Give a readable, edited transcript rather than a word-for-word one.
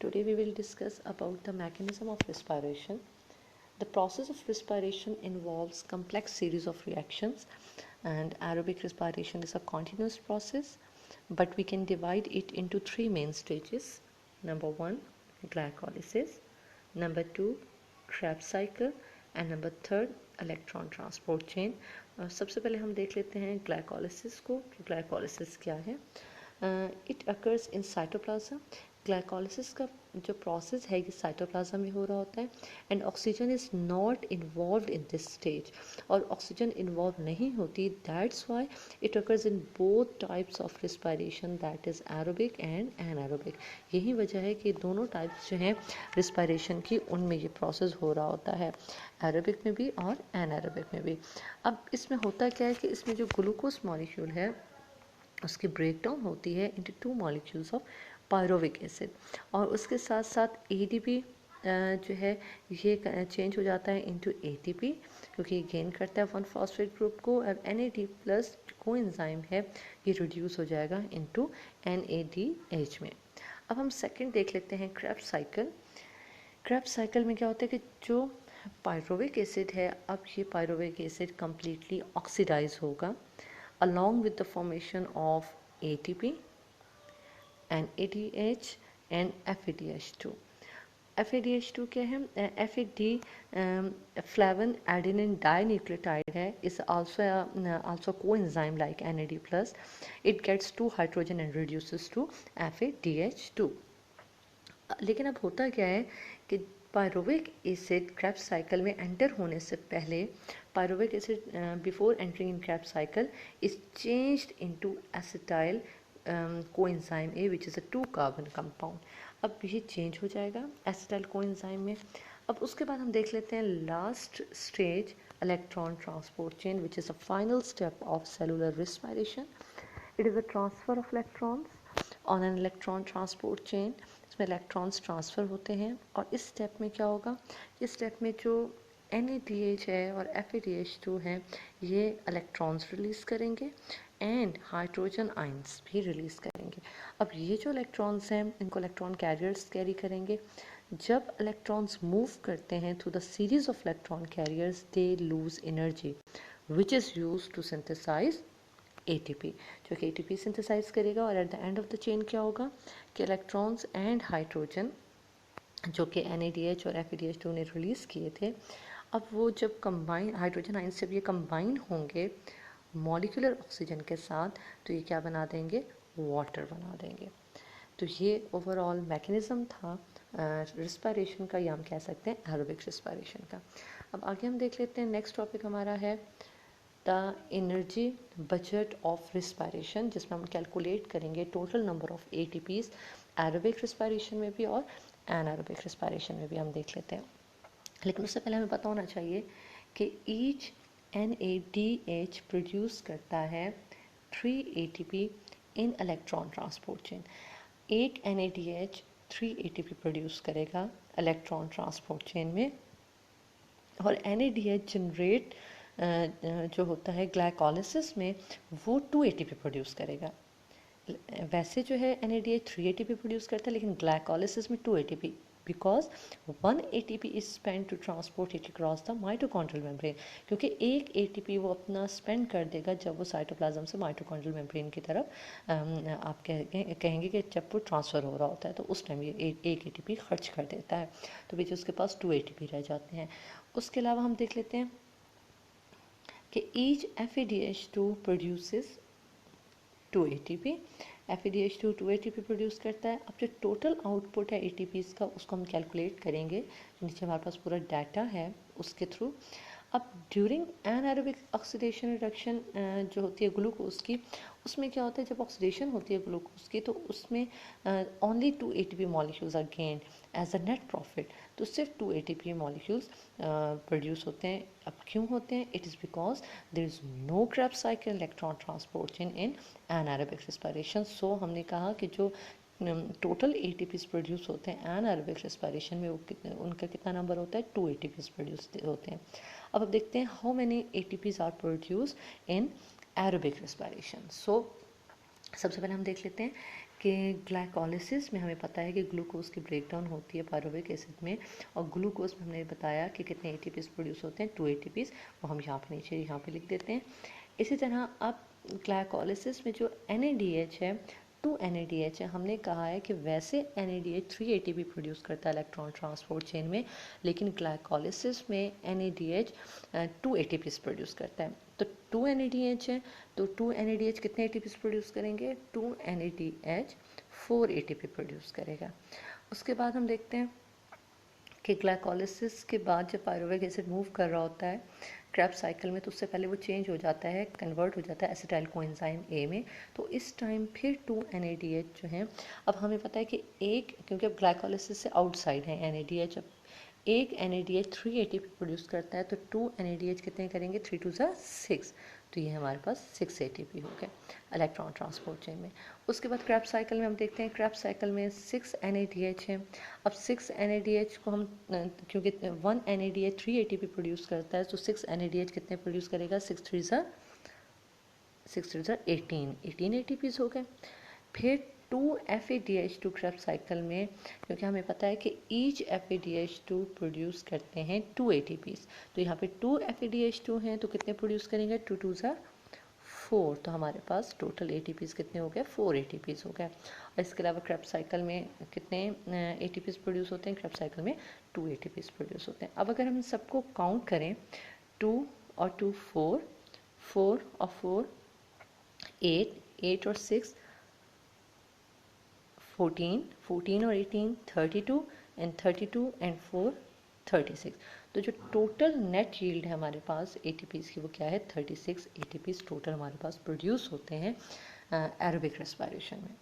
Today we will discuss about the mechanism of respiration. The process of respiration involves complex series of reactions, and aerobic respiration is a continuous process, but we can divide it into three main stages. Number 1, glycolysis. Number 2, Krebs cycle. And number third electron transport chain. सबसे पहले हम देख लेते हैं glycolysis को कि glycolysis क्या है. It occurs in cytoplasm. Glycolysis का जो प्रोसेस है ये साइटोप्लाज्म में हो रहा होता है and oxygen is not involve in this stage. और ऑक्सीजन इन्वॉल्व नहीं होती, that's why it occurs in both types of respiration, that is aerobic and anaerobic. यही वजह है कि दोनों टाइप्स जो हैं रिस्पायरेशन की उनमें ये प्रोसेस हो रहा होता है, एरोबिक में भी और एनारोबिक में भी. अब इसमें होता क्या है कि इसमें जो ग्लूकोज मॉलिक्यूल है उसकी ब्रेकडाउन होती है into 2 molecules of pyruvic acid, और उसके साथ साथ एडीपी जो है ये चेंज हो जाता है इनटू एटीपी, क्योंकि ये गेन करता है 1 फॉस्फेट ग्रुप को. अब NAD प्लस कोएंजाइम है ये रिड्यूस हो जाएगा इनटू NADH में. अब हम सेकंड देख लेते हैं क्रेब्स साइकिल. क्रेब्स साइकिल में क्या होता है कि जो पायरोविक एसिड है, अब ये पायरोविक एसिड कम्प्लीटली ऑक्सीडाइज होगा along with the formation of ATP and ADH and FADH2. FADH2 क्या है? FAD flavin adenine dinucleotide है. is also coenzyme like NAD+. It gets 2 hydrogen and reduces to FADH2. लेकिन अब होता क्या है कि पायरोविक एसिड क्रेब्स साइकिल में एंटर होने से पहले pyruvic acid before entering in Krebs cycle is changed into acetyl coenzyme A which is a 2 carbon compound. अब ये चेंज हो जाएगा एसिटाइल कोएंजाइम में. अब उसके बाद हम देख लेते हैं last stage electron transport chain which is a final step of cellular respiration. It is a transfer of electrons on an electron transport chain. इसमें इलेक्ट्रॉन्स ट्रांसफ़र होते हैं और इस स्टेप में क्या होगा, इस स्टेप में जो NADH है और FADH2 है ये इलेक्ट्रॉन्स रिलीज़ करेंगे एंड हाइड्रोजन आइंस भी रिलीज़ करेंगे. अब ये जो इलेक्ट्रॉन्स हैं इनको इलेक्ट्रॉन कैरियर्स कैरी करेंगे. जब इलेक्ट्रॉन्स मूव करते हैं through the series of electron carriers they lose energy which is use to synthesize ATP, जो कि ATP सिंथेसाइज करेगा. और at the end of the chain क्या होगा कि इलेक्ट्रॉन्स एंड हाइड्रोजन जो कि NADH और FADH2 ने रिलीज़ किए थे, अब वो जब कंबाइन हाइड्रोजन आइंस जब ये कंबाइन होंगे मॉलिक्यूलर ऑक्सीजन के साथ तो ये क्या बना देंगे, वाटर बना देंगे. तो ये ओवरऑल मैकेनिज़्म था रिस्पायरेशन का, या हम कह सकते हैं एरोबिक रिस्पायरेशन का. अब आगे हम देख लेते हैं नेक्स्ट टॉपिक हमारा है the energy budget of respiration, जिसमें हम कैलकुलेट करेंगे total number of ATPs aerobic respiration में भी और एनारोबिक रिस्पायरेशन में भी हम देख लेते हैं. लेकिन उससे पहले हमें पता होना चाहिए कि ईच NADH प्रोड्यूस करता है 3 ATP इन इलेक्ट्रॉन ट्रांसपोर्ट चेन. एक NADH 3 ATP प्रोड्यूस करेगा इलेक्ट्रॉन ट्रांसपोर्ट चेन में, और NADH जनरेट जो होता है ग्लाइकोलिसिस में वो 2 ATP प्रोड्यूस करेगा. वैसे जो है NADH 3 ATP प्रोड्यूस करता है, लेकिन ग्लाइकोलिसिस में 2 ATP, because 1 ATP is spend to transport it across the mitochondrial membrane, क्योंकि एक ATP वो अपना स्पेंड कर देगा जब वो साइटोप्लाज्म से माइटोकॉन्ड्रियल मेम्ब्रेन की तरफ आप कहेंगे कि जब वो ट्रांसफ़र हो रहा होता है तो उस टाइम ये एक ATP खर्च कर देता है, तो बीच उसके पास 2 ATP रह जाते हैं. उसके अलावा हम देख लेते हैं कि each FADH2 produces 2 ATP. FADH2 2 ATP produce करता है. अब जो टोटल आउटपुट है ATPs का उसको हम कैलकुलेट करेंगे, नीचे हमारे पास पूरा डाटा है उसके थ्रू. अब ड्यूरिंग एनारोबिक ऑक्सीडेशन रिडक्शन जो होती है ग्लूकोज की, उसमें क्या होता है जब ऑक्सीडेशन होती है ग्लूकोज की तो उसमें only 2 ATP molecules are gained as a net profit. तो सिर्फ 2 ATP मॉलिक्यूल्स प्रोड्यूस होते हैं. अब क्यों होते हैं? It is because there is no Krebs cycle electron transport chain in anaerobic respiration. So हमने कहा कि जो टोटल ATPs प्रोड्यूस होते हैं एनारोबिक रिस्पायरेशन में वो उनका कितना नंबर होता है, 2 ATPs प्रोड्यूस होते हैं. अब देखते हैं how many ATPs are produce in aerobic respiration. So सबसे पहले हम देख लेते हैं कि ग्लाइकोलिसिस में हमें पता है कि ग्लूकोज की ब्रेकडाउन होती है पायरुवेट एसिड में, और ग्लूकोज में हमने बताया कि कितने एटीपीज प्रोड्यूस होते हैं, 2 एटीपीज, वो हम यहाँ पे नीचे यहाँ पे लिख देते हैं। इसी तरह अब ग्लाइकोलिसिस में जो NADH है, 2 NADH है, हमने कहा है कि वैसे NADH 3 ATP प्रोड्यूस करता है इलेक्ट्रॉन ट्रांसपोर्ट चेन में, लेकिन ग्लाइकोलिसिस में NADH 2 ATPs प्रोड्यूस करता है। तो 2 NADH है, तो 2 NADH कितने ATPs प्रोड्यूस करेंगे, 2 NADH 4 ATP प्रोड्यूस करेगा। उसके बाद हम देखते हैं कि ग्लाइकोलिसिस के बाद जब पायरुवेट एसिड मूव कर रहा होता है क्रेब्स साइकिल में, तो उससे पहले वो चेंज हो जाता है, कन्वर्ट हो जाता है एसिटाइल कोएंजाइम A में। तो इस टाइम फिर 2 NADH जो हैं, अब हमें पता है कि एक, क्योंकि अब ग्लाइकोलिसिस से आउटसाइड है NADH, अब एक NADH 3 ATP प्रोड्यूस करता है, तो 2 NADH कितने करेंगे, 3 2 6, तो ये हमारे पास 6 ATP हो गए इलेक्ट्रॉन ट्रांसपोर्ट चेन में। उसके बाद क्रेब्स साइकिल में हम देखते हैं, क्रेब्स साइकिल में 6 NADH है। अब 6 NADH को हम, क्योंकि 1 NADH 3 ATP प्रोड्यूस करता है, तो 6 NADH कितने प्रोड्यूस करेगा, 6 3 18 ATPs हो गए। फिर 2 FADH2 क्रेब्स साइकिल में, क्योंकि हमें पता है कि ईच FADH2 प्रोड्यूस करते हैं 2 ATPs, तो यहाँ पे 2 FADH2 हैं, तो कितने प्रोड्यूस करेंगे, 2 2 4, तो हमारे पास टोटल ATPs कितने हो गए, 4 ATPs हो गए। और इसके अलावा क्रेब्स साइकिल में कितने ATPs प्रोड्यूस होते हैं, क्रेब्स साइकिल में 2 ATPs प्रोड्यूस होते हैं। अब अगर हम सबको काउंट करें, 2 और 2 4, 4 और 4 8, 8 और 6 14, 14 और 18 32, एंड 32 एंड 4 36। तो जो टोटल नेट यील्ड है हमारे पास ATPs की, वो क्या है, 36 ATPs टोटल हमारे पास प्रोड्यूस होते हैं एरोबिक रेस्पिरेशन में।